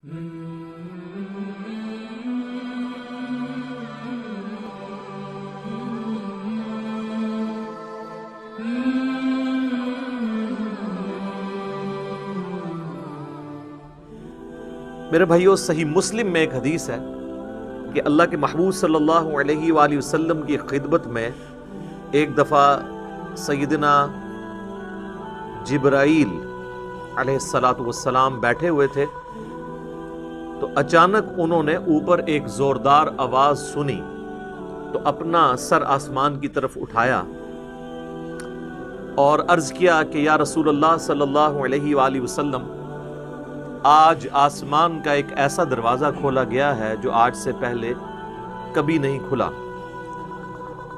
میرے بھائیو، صحیح مسلم میں ایک حدیث ہے کہ اللہ کے محبوب صلی اللہ علیہ وآلہ وسلم کی خدمت میں ایک دفعہ سیدنا جبرائیل علیہ السلام بیٹھے ہوئے تھے تو اچانک انہوں نے اوپر ایک زوردار آواز سنی تو اپنا سر آسمان کی طرف اٹھایا اور عرض کیا کہ یا رسول اللہ صلی اللہ علیہ وآلہ وسلم، آج آسمان کا ایک ایسا دروازہ کھولا گیا ہے جو آج سے پہلے کبھی نہیں کھلا،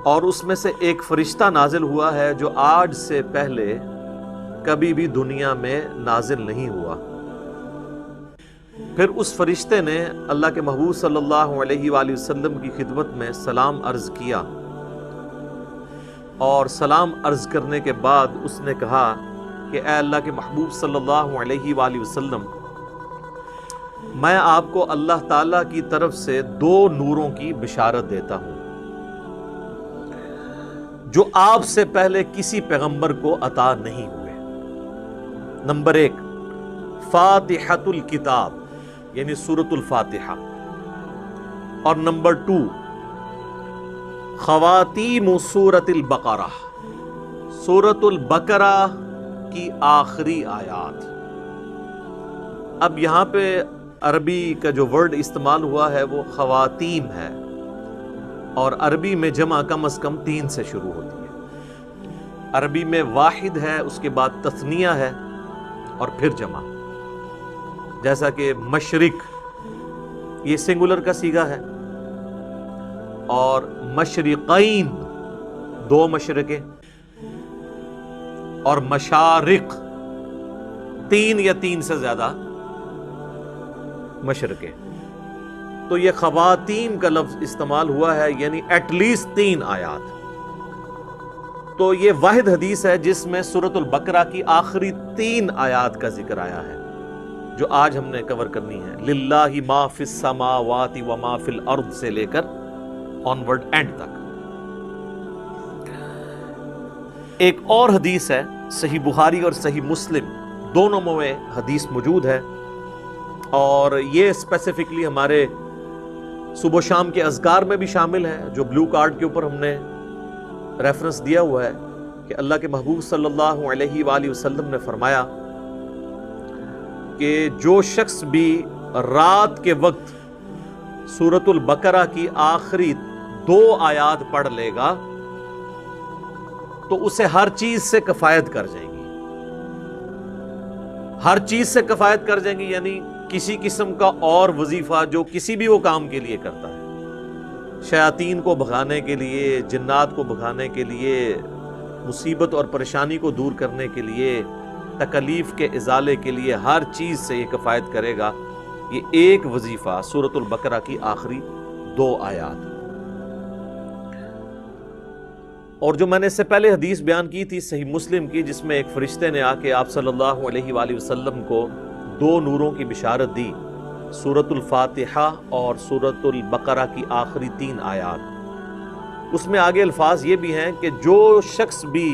اور اس میں سے ایک فرشتہ نازل ہوا ہے جو آج سے پہلے کبھی بھی دنیا میں نازل نہیں ہوا۔ پھر اس فرشتے نے اللہ کے محبوب صلی اللہ علیہ وآلہ وسلم کی خدمت میں سلام عرض کیا، اور سلام عرض کرنے کے بعد اس نے کہا کہ اے اللہ کے محبوب صلی اللہ علیہ وآلہ وسلم، میں آپ کو اللہ تعالیٰ کی طرف سے 2 نوروں کی بشارت دیتا ہوں جو آپ سے پہلے کسی پیغمبر کو عطا نہیں ہوئے۔ نمبر 1، فاتحۃ الکتاب یعنی سورۃ الفاتحہ، اور نمبر 2، خواتیم سورۃ البقرہ، سورۃ البقرہ کی آخری آیات۔ اب یہاں پہ عربی کا جو ورڈ استعمال ہوا ہے وہ خواتیم ہے، اور عربی میں جمع کم از کم 3 سے شروع ہوتی ہے۔ عربی میں واحد ہے، اس کے بعد تثنیہ ہے اور پھر جمع، جیسا کہ مشرق یہ سنگولر کا صیغہ ہے، اور مشرقین 2 مشرقیں، اور مشارق 3 یا 3 سے زیادہ مشرقیں۔ تو یہ خواتین کا لفظ استعمال ہوا ہے، یعنی ایٹ لیسٹ 3 آیات۔ تو یہ واحد حدیث ہے جس میں سورۃ البقرہ کی آخری 3 آیات کا ذکر آیا ہے، جو آج ہم نے کور کرنی ہے۔ للہ ما فی السماوات و ما فی الارض سے لے کر آنورڈ اینڈ تک۔ ایک اور حدیث ہے، صحیح بخاری اور صحیح مسلم دونوں میں حدیث موجود ہے، اور یہ اسپیسیفکلی ہمارے صبح و شام کے اذکار میں بھی شامل ہے، جو بلو کارڈ کے اوپر ہم نے ریفرنس دیا ہوا ہے کہ اللہ کے محبوب صلی اللہ علیہ وآلہ وسلم نے فرمایا کہ جو شخص بھی رات کے وقت سورۃ البقرہ کی آخری 2 آیات پڑھ لے گا تو اسے ہر چیز سے کفایت کر جائیں گی۔ ہر چیز سے کفایت کر جائیں گی یعنی کسی قسم کا اور وظیفہ جو کسی بھی وہ کام کے لیے کرتا ہے، شیاطین کو بھگانے کے لیے، جنات کو بھگانے کے لیے، مصیبت اور پریشانی کو دور کرنے کے لیے، تکلیف کے ازالے کے لیے، ہر چیز سے یہ کفایت کرے گا یہ ایک وظیفہ، سورۃ البقرہ کی آخری 2 آیات۔ اور جو میں نے اس سے پہلے حدیث بیان کی تھی صحیح مسلم کی، جس میں ایک فرشتے نے آ کے آپ صلی اللہ علیہ وآلہ وسلم کو 2 نوروں کی بشارت دی، سورۃ الفاتحہ اور سورۃ البقرہ کی آخری 3 آیات۔ اس میں آگے الفاظ یہ بھی ہیں کہ جو شخص بھی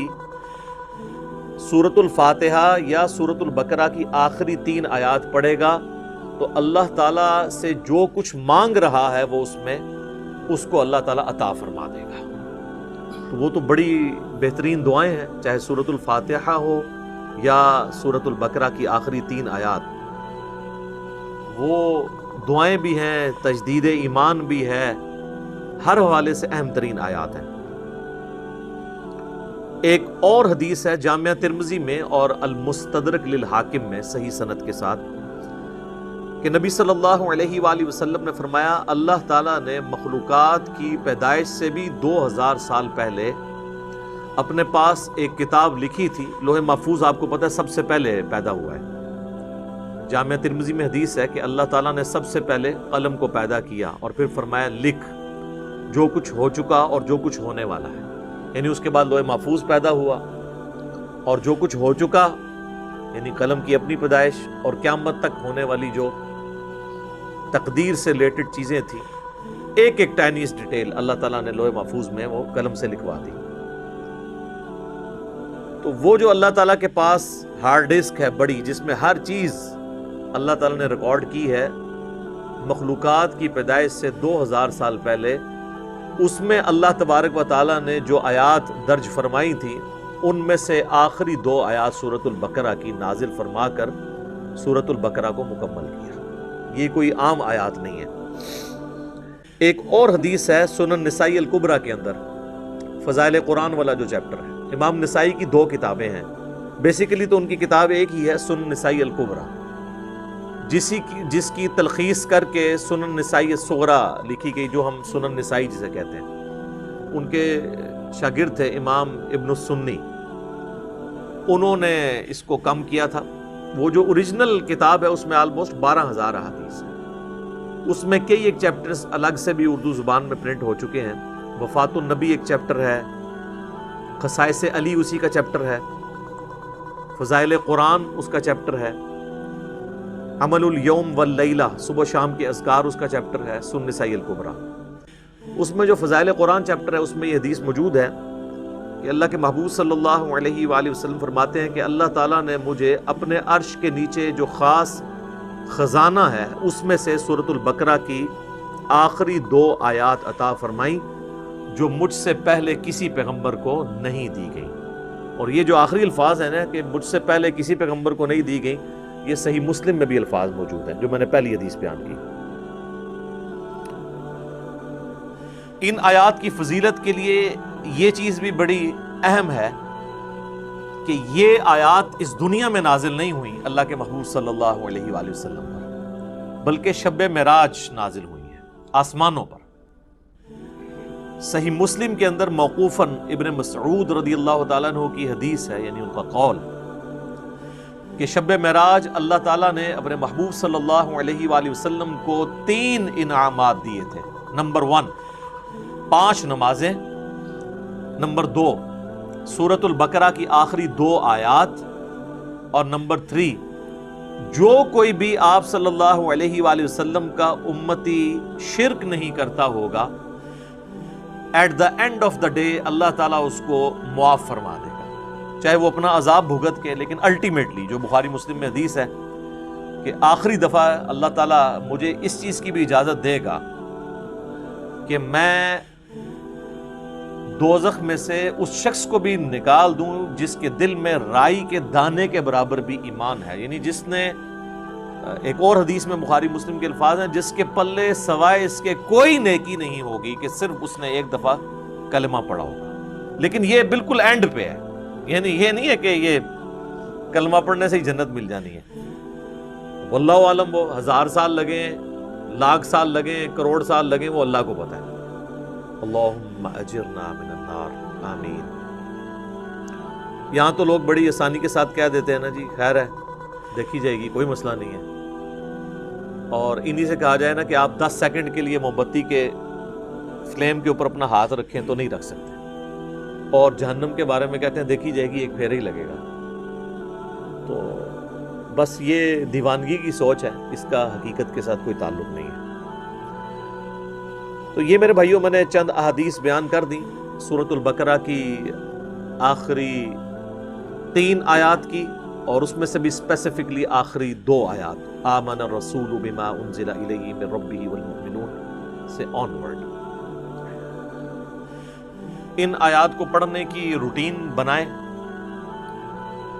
سورۃ الفاتحہ یا سورۃ البقرہ کی آخری 3 آیات پڑھے گا تو اللہ تعالیٰ سے جو کچھ مانگ رہا ہے وہ اس کو اللہ تعالیٰ عطا فرما دے گا۔ تو وہ تو بڑی بہترین دعائیں ہیں، چاہے سورۃ الفاتحہ ہو یا سورۃ البقرہ کی آخری 3 آیات، وہ دعائیں بھی ہیں، تجدید ایمان بھی ہے، ہر حوالے سے اہم ترین آیات ہیں۔ ایک اور حدیث ہے جامعہ ترمذی میں اور المستدرک للحاکم میں صحیح سند کے ساتھ کہ نبی صلی اللہ علیہ وآلہ وسلم نے فرمایا، اللہ تعالیٰ نے مخلوقات کی پیدائش سے بھی 2000 سال پہلے اپنے پاس ایک کتاب لکھی تھی۔ لوح محفوظ آپ کو پتہ ہے سب سے پہلے پیدا ہوا ہے۔ جامعہ ترمذی میں حدیث ہے کہ اللہ تعالیٰ نے سب سے پہلے قلم کو پیدا کیا اور پھر فرمایا لکھ جو کچھ ہو چکا اور جو کچھ ہونے والا ہے، یعنی اس کے بعد لوح محفوظ پیدا ہوا اور جو کچھ ہو چکا یعنی قلم کی اپنی پیدائش اور قیامت تک ہونے والی جو تقدیر سے ریلیٹڈ چیزیں تھیں، ایک ایک ٹائنیس ڈیٹیل اللہ تعالیٰ نے لوح محفوظ میں وہ قلم سے لکھوا دی. تو وہ جو اللہ تعالیٰ کے پاس ہارڈ ڈسک ہے بڑی، جس میں ہر چیز اللہ تعالیٰ نے ریکارڈ کی ہے مخلوقات کی پیدائش سے 2000 سال پہلے، اس میں اللہ تبارک و تعالیٰ نے جو آیات درج فرمائی تھیں ان میں سے آخری 2 آیات سورۃ البقرہ کی نازل فرما کر سورۃ البقرہ کو مکمل کیا. یہ کوئی عام آیات نہیں ہے. ایک اور حدیث ہے سنن نسائی الکبریٰ کے اندر، فضائل قرآن والا جو چیپٹر ہے. امام نسائی کی 2 کتابیں ہیں، بیسیکلی تو ان کی کتاب ایک ہی ہے، سنن نسائی الکبریٰ، جس کی تلخیص کر کے سنن نسائی الصغریٰ لکھی گئی، جو ہم سنن نسائی جسے کہتے ہیں. ان کے شاگرد تھے امام ابن السنی، انہوں نے اس کو کم کیا تھا. وہ جو اوریجنل کتاب ہے اس میں آلموسٹ 12,000 احادیث ہیں. اس میں کئی ایک چیپٹرز الگ سے بھی اردو زبان میں پرنٹ ہو چکے ہیں. وفات النبی ایک چیپٹر ہے، خصائص علی اسی کا چیپٹر ہے، فضائل قرآن اس کا چیپٹر ہے، عمل الیوم واللیلہ صبح شام کے اذکار اس کا چیپٹر ہے، سنن نسائی الکبریٰ. اس میں جو فضائل قرآن چیپٹر ہے اس میں یہ حدیث موجود ہے کہ اللہ کے محبوب صلی اللہ علیہ وآلہ وسلم فرماتے ہیں کہ اللہ تعالیٰ نے مجھے اپنے عرش کے نیچے جو خاص خزانہ ہے اس میں سے سورۃ البقرہ کی آخری 2 آیات عطا فرمائی جو مجھ سے پہلے کسی پیغمبر کو نہیں دی گئی. اور یہ جو آخری الفاظ ہیں نا کہ مجھ سے پہلے کسی پیغمبر کو نہیں دی گئی، یہ صحیح مسلم میں بھی الفاظ موجود ہیں جو میں نے پہلی حدیث بیان کی. ان آیات کی فضیلت کے لیے یہ چیز بھی بڑی اہم ہے کہ یہ آیات اس دنیا میں نازل نہیں ہوئی اللہ کے محبوب صلی اللہ علیہ وآلہ وسلم پر، بلکہ شب معراج نازل ہوئی ہیں آسمانوں پر. صحیح مسلم کے اندر موقوفاً ابن مسعود رضی اللہ تعالیٰ عنہ کی حدیث ہے، یعنی ان کا قول کہ شب معراج اللہ تعالیٰ نے اپنے محبوب صلی اللہ علیہ وآلہ وسلم کو 3 انعامات دیے تھے. نمبر 1 5 نمازیں، نمبر 2 سورۃ البقرہ کی آخری 2 آیات، اور نمبر 3 جو کوئی بھی آپ صلی اللہ علیہ وآلہ وسلم کا امتی شرک نہیں کرتا ہوگا، at the end of the day اللہ تعالیٰ اس کو معاف فرما دے گا، چاہے وہ اپنا عذاب بھگت کے. لیکن الٹیمیٹلی جو بخاری مسلم میں حدیث ہے کہ آخری دفعہ اللہ تعالیٰ مجھے اس چیز کی بھی اجازت دے گا کہ میں دوزخ میں سے اس شخص کو بھی نکال دوں جس کے دل میں رائی کے دانے کے برابر بھی ایمان ہے. یعنی جس نے، ایک اور حدیث میں بخاری مسلم کے الفاظ ہیں، جس کے پلے سوائے اس کے کوئی نیکی نہیں ہوگی کہ صرف اس نے ایک دفعہ کلمہ پڑھا ہوگا. لیکن یہ بالکل اینڈ پہ ہے، یعنی یہ نہیں ہے کہ یہ کلمہ پڑھنے سے ہی جنت مل جانی ہے. واللہ عالم، وہ 1000 سال لگیں، 1,00,000 سال لگیں، کروڑ سال لگیں، وہ اللہ کو پتہ ہے. اللہم اجرنا من النار، آمین. یہاں تو لوگ بڑی آسانی کے ساتھ کہہ دیتے ہیں نا جی خیر ہے، دیکھی جائے گی، کوئی مسئلہ نہیں ہے. اور انہی سے کہا جائے نا کہ آپ 10 سیکنڈ کے لیے موم بتی کے فلیم کے اوپر اپنا ہاتھ رکھیں تو نہیں رکھ سکتے. اور جہنم کے بارے میں کہتے ہیں دیکھی جائے گی، ایک پھیرا ہی لگے گا. تو بس یہ دیوانگی کی سوچ ہے، اس کا حقیقت کے ساتھ کوئی تعلق نہیں ہے. تو یہ میرے بھائیوں میں نے چند احادیث بیان کر دی سورۃ البقرہ کی آخری 3 آیات کی، اور اس میں سے بھی اسپیسیفکلی آخری 2 آیات آمن الرسول بما انزل الیہ من ربہ والمؤمنون سے آنورڈ. ان آیات کو پڑھنے کی روٹین بنائیں.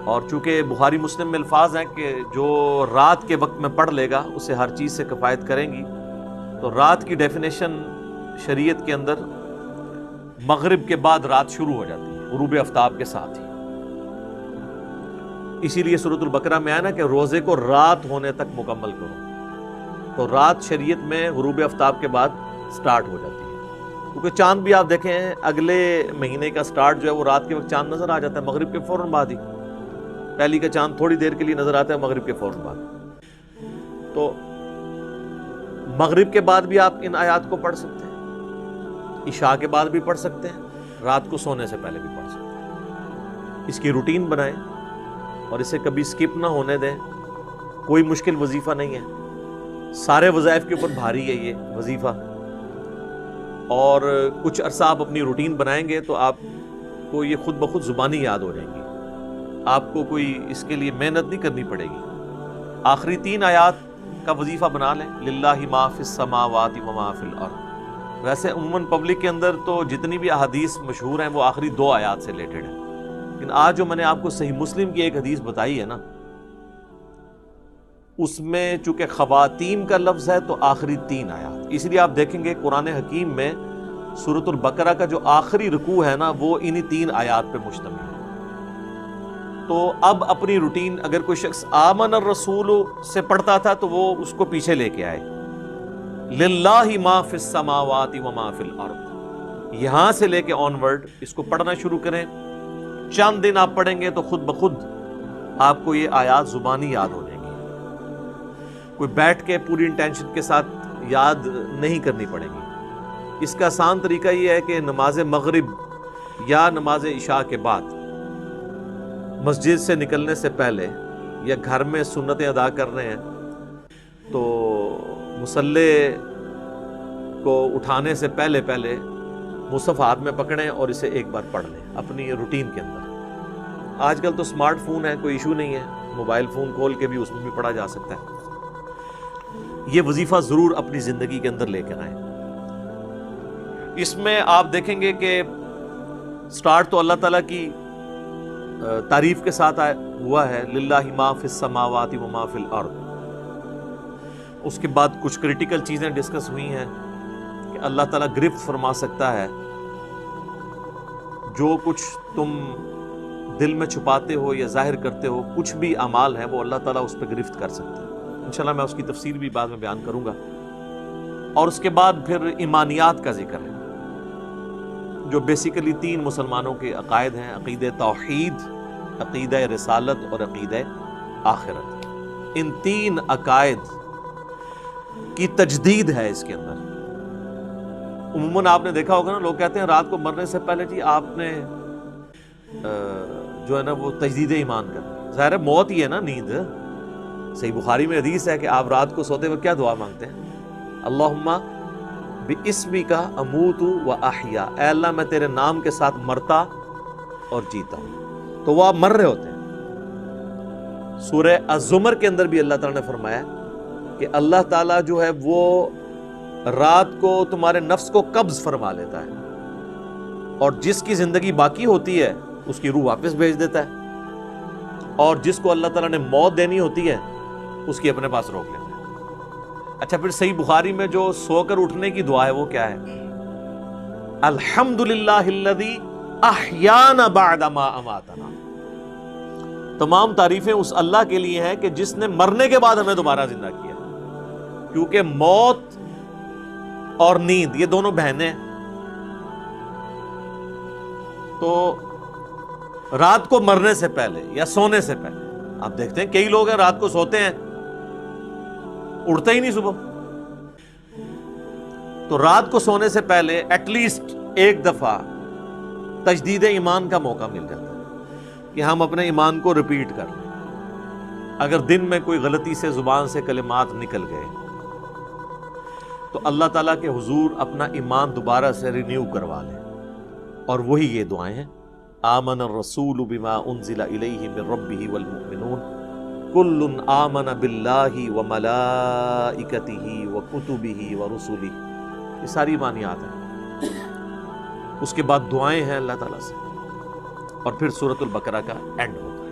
اور چونکہ بخاری مسلم میں الفاظ ہیں کہ جو رات کے وقت میں پڑھ لے گا اسے ہر چیز سے کفایت کریں گی، تو رات کی ڈیفینیشن شریعت کے اندر مغرب کے بعد رات شروع ہو جاتی ہے، غروب آفتاب کے ساتھ ہی. اسی لیے سورۃ البقرہ میں آیا نا کہ روزے کو رات ہونے تک مکمل کرو. تو رات شریعت میں غروب آفتاب کے بعد سٹارٹ ہو جاتی ہے، کیونکہ چاند بھی آپ دیکھیں اگلے مہینے کا سٹارٹ جو ہے وہ رات کے وقت چاند نظر آ جاتا ہے، مغرب کے فوراً بعد ہی. پہلی کا چاند تھوڑی دیر کے لیے نظر آتا ہے مغرب کے فوراً بعد. تو مغرب کے بعد بھی آپ ان آیات کو پڑھ سکتے ہیں، عشاء کے بعد بھی پڑھ سکتے ہیں، رات کو سونے سے پہلے بھی پڑھ سکتے ہیں. اس کی روٹین بنائیں اور اسے کبھی سکپ نہ ہونے دیں. کوئی مشکل وظیفہ نہیں ہے، سارے وظائف کے اوپر بھاری ہے یہ وظیفہ، اور کچھ عرصہ آپ اپنی روٹین بنائیں گے تو آپ کو یہ خود بخود زبانی یاد ہو جائیں گی، آپ کو کوئی اس کے لیے محنت نہیں کرنی پڑے گی۔ آخری 3 آیات کا وظیفہ بنا لیں، للہ ما فی السماوات و ما فی الارض۔ ویسے عموماً پبلک کے اندر تو جتنی بھی احادیث مشہور ہیں وہ آخری 2 آیات سے ریلیٹڈ ہیں، لیکن آج جو میں نے آپ کو صحیح مسلم کی ایک حدیث بتائی ہے نا، اس میں چونکہ خواتین کا لفظ ہے تو آخری 3 آیات، اس لیے آپ دیکھیں گے قرآن حکیم میں سورۃ البقرہ کا جو آخری رکوع ہے نا وہ انہی 3 آیات پہ مشتمل ہے۔ تو اب اپنی روٹین، اگر کوئی شخص آمن الرسول سے پڑھتا تھا تو وہ اس کو پیچھے لے کے آئے، للہ ما فی السماوات و ما فی الارض، یہاں سے لے کے آن ورڈ اس کو پڑھنا شروع کریں۔ چند دن آپ پڑھیں گے تو خود بخود آپ کو یہ آیات زبانی یاد ہو جائیں گی، کوئی بیٹھ کے پوری انٹینشن کے ساتھ یاد نہیں کرنی پڑے گی۔ اس کا آسان طریقہ یہ ہے کہ نماز مغرب یا نماز عشاء کے بعد مسجد سے نکلنے سے پہلے یا گھر میں سنتیں ادا کر رہے ہیں تو مصلی کو اٹھانے سے پہلے مصحف ہاتھ میں پکڑیں اور اسے ایک بار پڑھ لیں اپنی روٹین کے اندر۔ آج کل تو سمارٹ فون ہے، کوئی ایشو نہیں ہے، موبائل فون کھول کے بھی اس میں بھی پڑھا جا سکتا ہے۔ یہ وظیفہ ضرور اپنی زندگی کے اندر لے کر آئیں۔ اس میں آپ دیکھیں گے کہ سٹارٹ تو اللہ تعالیٰ کی تعریف کے ساتھ ہوا ہے، للہ ما فی السماوات و ما فی الارض۔ اس کے بعد کچھ کریٹیکل چیزیں ڈسکس ہوئی ہیں کہ اللہ تعالیٰ گرفت فرما سکتا ہے، جو کچھ تم دل میں چھپاتے ہو یا ظاہر کرتے ہو، کچھ بھی اعمال ہیں وہ اللہ تعالیٰ اس پہ گرفت کر سکتا ہے۔ انشاءاللہ میں اس کی تفسیر بھی بعد میں بیان کروں گا۔ اور اس کے بعد پھر ایمانیات کا ذکر ہے، جو بیسیکلی 3 مسلمانوں کے عقائد ہیں، عقیدہ توحید، عقیدہ رسالت اور عقیدہ آخرت۔ ان 3 عقائد کی تجدید ہے اس کے اندر۔ عموماً آپ نے دیکھا ہوگا نا، لوگ کہتے ہیں رات کو مرنے سے پہلے جی آپ نے جو ہے نا وہ تجدید ایمان کرنی۔ ظاہر ہے موت ہی ہے نا، نیند۔ صحیح بخاری میں حدیث ہے کہ آپ رات کو سوتے وقت کیا دعا مانگتے ہیں؟ اللہم بِاسْمِکَ اموت و احیا، اے اللہ میں تیرے نام کے ساتھ مرتا اور جیتا ہوں۔ تو وہ آپ مر رہے ہوتے ہیں۔ سورہ الزمر کے اندر بھی اللہ تعالیٰ نے فرمایا کہ اللہ تعالیٰ جو ہے وہ رات کو تمہارے نفس کو قبض فرما لیتا ہے، اور جس کی زندگی باقی ہوتی ہے اس کی روح واپس بھیج دیتا ہے، اور جس کو اللہ تعالیٰ نے موت دینی ہوتی ہے اس کی اپنے پاس روک لیتا ہے۔ اچھا، پھر صحیح بخاری میں جو سو کر اٹھنے کی دعا ہے وہ کیا ہے؟ الحمدللہ الذی احیانا بعد ما اماتنا۔ تمام تعریفیں اس اللہ کے لیے ہیں کہ جس نے مرنے کے بعد ہمیں دوبارہ زندہ کیا، کیونکہ موت اور نیند یہ دونوں بہنیں ہیں۔ تو رات کو مرنے سے پہلے یا سونے سے پہلے آپ دیکھتے ہیں کئی لوگ ہیں رات کو سوتے ہیں اڑتے ہی نہیں صبح۔ تو رات کو سونے سے پہلے ایٹ لیسٹ ایک دفعہ تجدید ایمان کا موقع مل جاتا ہے کہ ہم اپنے ایمان کو ریپیٹ کر لیں۔ اگر دن میں کوئی غلطی سے زبان سے کلمات نکل گئے تو اللہ تعالیٰ کے حضور اپنا ایمان دوبارہ سے رینیو کروا لیں، اور وہی یہ دعائیں ہیں، آمن الرسول بما انزل الیہ من ربہ والمؤمنون کل آمن باللہ وملائکتہ وکتبہ ورسلہ۔ یہ ساری ایمانیات ہیں۔ اس کے بعد دعائیں ہیں اللہ تعالیٰ سے، اور پھر سورۃ البقرہ کا اینڈ ہوتا ہے۔